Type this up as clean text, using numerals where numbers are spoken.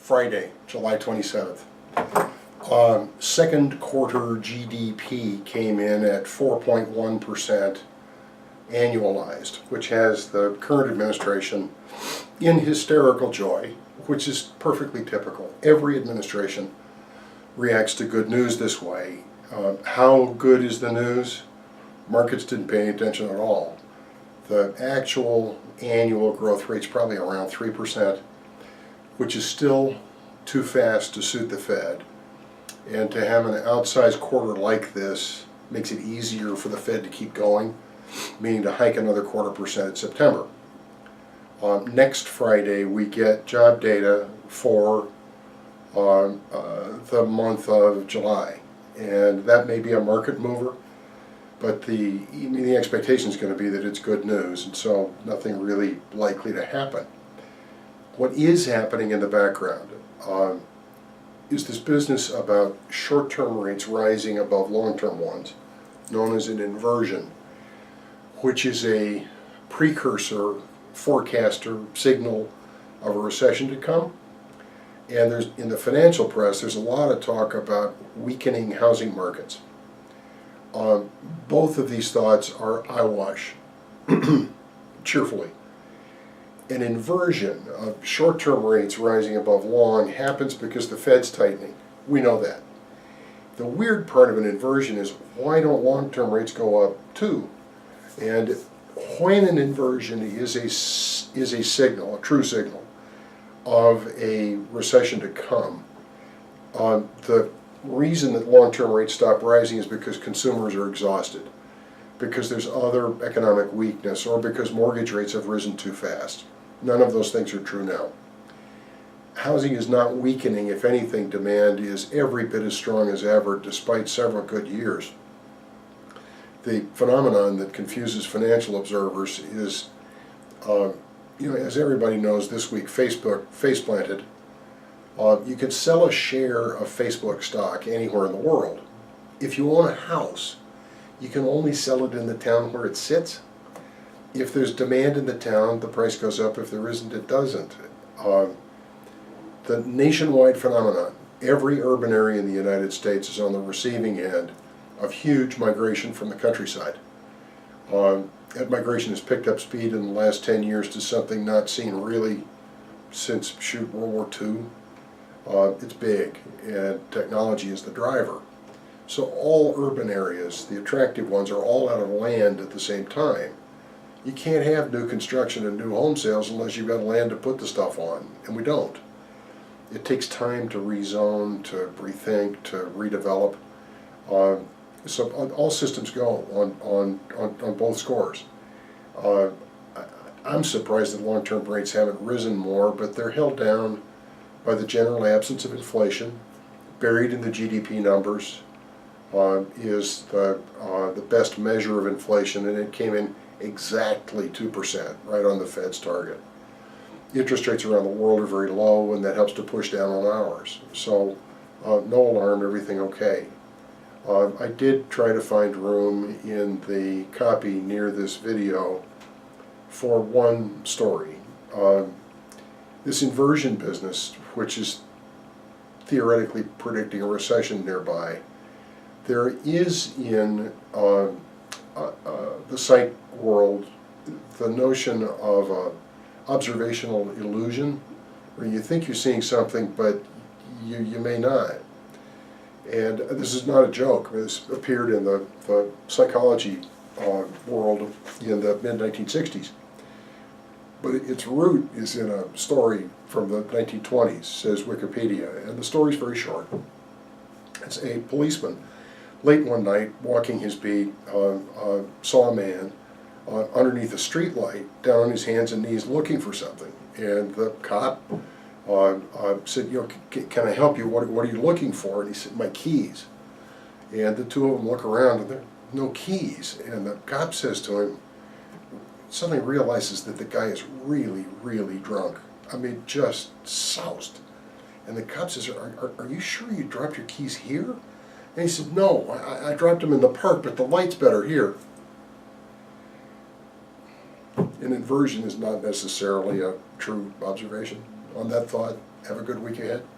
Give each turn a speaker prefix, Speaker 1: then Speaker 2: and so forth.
Speaker 1: Friday, July 27th. Second quarter GDP came in at 4.1% annualized, which has the current administration in hysterical joy, which is perfectly typical. Every administration reacts to good news this way. How good is the news? Markets didn't pay any attention at all. The actual annual growth rate's probably around 3%, which is still too fast to suit the Fed. And to have an outsized quarter like this makes it easier for the Fed to keep going, meaning to hike another 0.25% in September. Next Friday we get job data for the month of July, and that may be a market mover, but the expectation is going to be that it's good news, and so nothing really likely to happen. What is happening in the background is this business about short-term rates rising above long-term ones, known as an inversion, which is a precursor, forecaster, signal of a recession to come. And in the financial press, there's a lot of talk about weakening housing markets. Both of these thoughts are eyewash, cheerfully. An inversion of short-term rates rising above long happens because the Fed's tightening. We know that. The weird part of an inversion is, why don't long-term rates go up too? And when an inversion is a signal, a true signal, of a recession to come, the reason that long-term rates stop rising is because consumers are exhausted, because there's other economic weakness, or because mortgage rates have risen too fast. None of those things are true now. Housing is not weakening. If anything, demand is every bit as strong as ever, despite several good years. The phenomenon that confuses financial observers is, as everybody knows, this week Facebook face-planted. You could sell a share of Facebook stock anywhere in the world. If you own a house, you can only sell it in the town where it sits. If there's demand in the town, the price goes up. If there isn't, it doesn't. The nationwide phenomenon, every urban area in the United States is on the receiving end of huge migration from the countryside. That migration has picked up speed in the last 10 years to something not seen really since, World War II. It's big, and technology is the driver. So all urban areas, the attractive ones, are all out of land at the same time. You can't have new construction and new home sales unless you've got land to put the stuff on, and we don't. It takes time to rezone, to rethink, to redevelop. So all systems go on both scores. I'm surprised that long-term rates haven't risen more, but they're held down by the general absence of inflation. Buried in the GDP numbers is the best measure of inflation, and it came in exactly 2%, right on the Fed's target. Interest rates around the world are very low, and that helps to push down on ours. So no alarm, everything okay. I did try to find room in the copy near this video for one story. This inversion business, which is theoretically predicting a recession nearby, there is in the psych world the notion of observational illusion, where you think you're seeing something, but you may not. And this is not a joke. This appeared in the psychology world in the mid-1960s. But its root is in a story from the 1920s, says Wikipedia, and the story's very short. It's a policeman, late one night, walking his beat, saw a man underneath a street light, down on his hands and knees looking for something. And the cop said, can I help you? What are you looking for? And he said, my keys. And the two of them look around, and there are no keys. And the cop says to him, suddenly realizes that the guy is really, really drunk. I mean, just soused. And the cop says, are you sure you dropped your keys here? And he said, no, I dropped them in the park, but the light's better here. An inversion is not necessarily a true observation on that thought. Have a good week ahead.